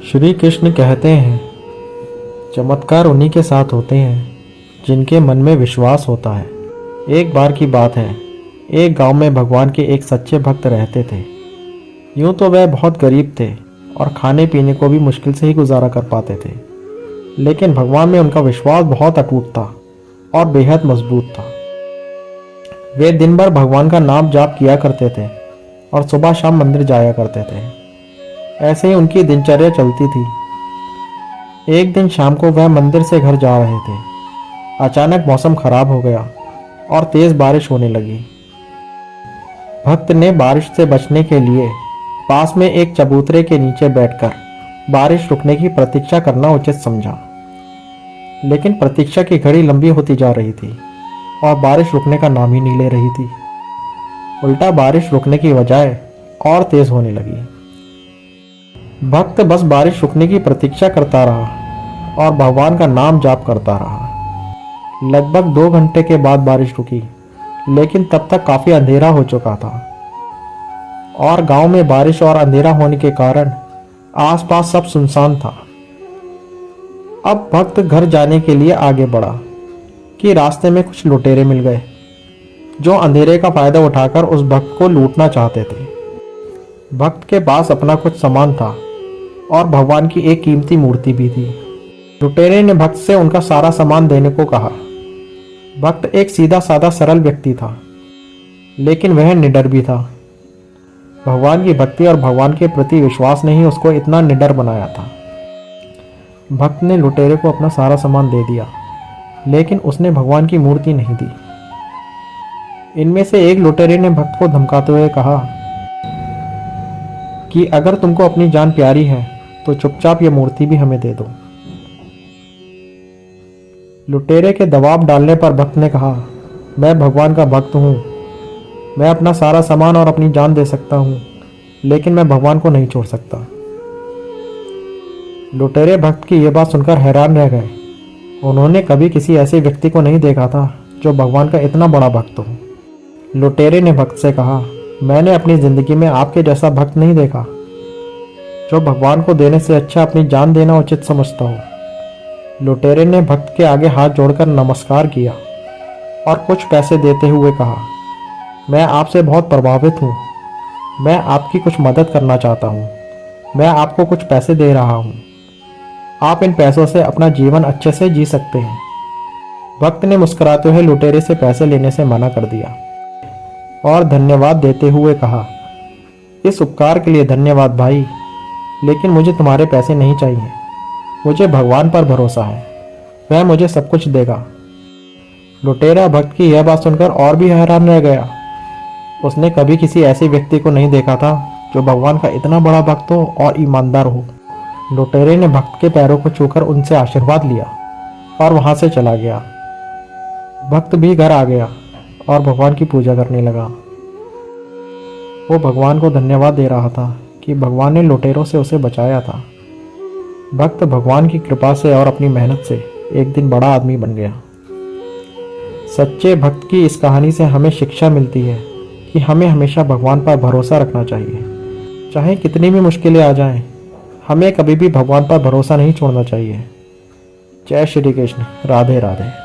श्री कृष्ण कहते हैं, चमत्कार उन्हीं के साथ होते हैं जिनके मन में विश्वास होता है। एक बार की बात है, एक गांव में भगवान के एक सच्चे भक्त रहते थे। यूं तो वह बहुत गरीब थे और खाने पीने को भी मुश्किल से ही गुजारा कर पाते थे, लेकिन भगवान में उनका विश्वास बहुत अटूट था और बेहद मजबूत था। वे दिन भर भगवान का नाम जाप किया करते थे और सुबह शाम मंदिर जाया करते थे। ऐसे ही उनकी दिनचर्या चलती थी। एक दिन शाम को वह मंदिर से घर जा रहे थे। अचानक मौसम खराब हो गया और तेज बारिश होने लगी। भक्त ने बारिश से बचने के लिए पास में एक चबूतरे के नीचे बैठकर बारिश रुकने की प्रतीक्षा करना उचित समझा। लेकिन प्रतीक्षा की घड़ी लंबी होती जा रही थी और बारिश रुकने का नाम ही नहीं ले रही थी। उल्टा बारिश रुकने की बजाय और तेज होने लगी। भक्त बस बारिश रुकने की प्रतीक्षा करता रहा और भगवान का नाम जाप करता रहा। लगभग 2 घंटे के बाद बारिश रुकी, लेकिन तब तक काफी अंधेरा हो चुका था और गांव में बारिश और अंधेरा होने के कारण आसपास सब सुनसान था। अब भक्त घर जाने के लिए आगे बढ़ा कि रास्ते में कुछ लुटेरे मिल गए जो अंधेरे का फायदा उठाकर उस भक्त को लूटना चाहते थे। भक्त के पास अपना कुछ सामान था और भगवान की एक कीमती मूर्ति भी थी। लुटेरे ने भक्त से उनका सारा सामान देने को कहा। भक्त एक सीधा साधा सरल व्यक्ति था, लेकिन वह निडर भी था। भगवान की भक्ति और भगवान के प्रति विश्वास ने ही उसको इतना निडर बनाया था। भक्त ने लुटेरे को अपना सारा सामान दे दिया, लेकिन उसने भगवान की मूर्ति नहीं दी। इनमें से एक लुटेरे ने भक्त को धमकाते हुए कहा कि अगर तुमको अपनी जान प्यारी है तो चुपचाप ये मूर्ति भी हमें दे दो। लुटेरे के दबाव डालने पर भक्त ने कहा, मैं भगवान का भक्त हूँ, मैं अपना सारा सामान और अपनी जान दे सकता हूँ, लेकिन मैं भगवान को नहीं छोड़ सकता। लुटेरे भक्त की यह बात सुनकर हैरान रह गए। उन्होंने कभी किसी ऐसे व्यक्ति को नहीं देखा था जो भगवान का इतना बड़ा भक्त हो। लुटेरे ने भक्त से कहा, मैंने अपनी जिंदगी में आपके जैसा भक्त नहीं देखा जो भगवान को देने से अच्छा अपनी जान देना उचित समझता हो। लुटेरे ने भक्त के आगे हाथ जोड़कर नमस्कार किया और कुछ पैसे देते हुए कहा, मैं आपसे बहुत प्रभावित हूँ, मैं आपकी कुछ मदद करना चाहता हूँ, मैं आपको कुछ पैसे दे रहा हूँ, आप इन पैसों से अपना जीवन अच्छे से जी सकते हैं। भक्त ने मुस्कुराते हुए लुटेरे से पैसे लेने से मना कर दिया और धन्यवाद देते हुए कहा, इस उपकार के लिए धन्यवाद भाई, लेकिन मुझे तुम्हारे पैसे नहीं चाहिए। मुझे भगवान पर भरोसा है, वह मुझे सब कुछ देगा। लुटेरा भक्त की यह बात सुनकर और भी हैरान रह गया। उसने कभी किसी ऐसे व्यक्ति को नहीं देखा था जो भगवान का इतना बड़ा भक्त हो और ईमानदार हो। लुटेरे ने भक्त के पैरों को छूकर उनसे आशीर्वाद लिया और वहां से चला गया। भक्त भी घर आ गया और भगवान की पूजा करने लगा। वो भगवान को धन्यवाद दे रहा था कि भगवान ने लुटेरों से उसे बचाया था। भक्त भगवान की कृपा से और अपनी मेहनत से एक दिन बड़ा आदमी बन गया। सच्चे भक्त की इस कहानी से हमें शिक्षा मिलती है कि हमें हमेशा भगवान पर भरोसा रखना चाहिए। चाहे कितनी भी मुश्किलें आ जाएं, हमें कभी भी भगवान पर भरोसा नहीं छोड़ना चाहिए। जय श्री कृष्ण। राधे राधे।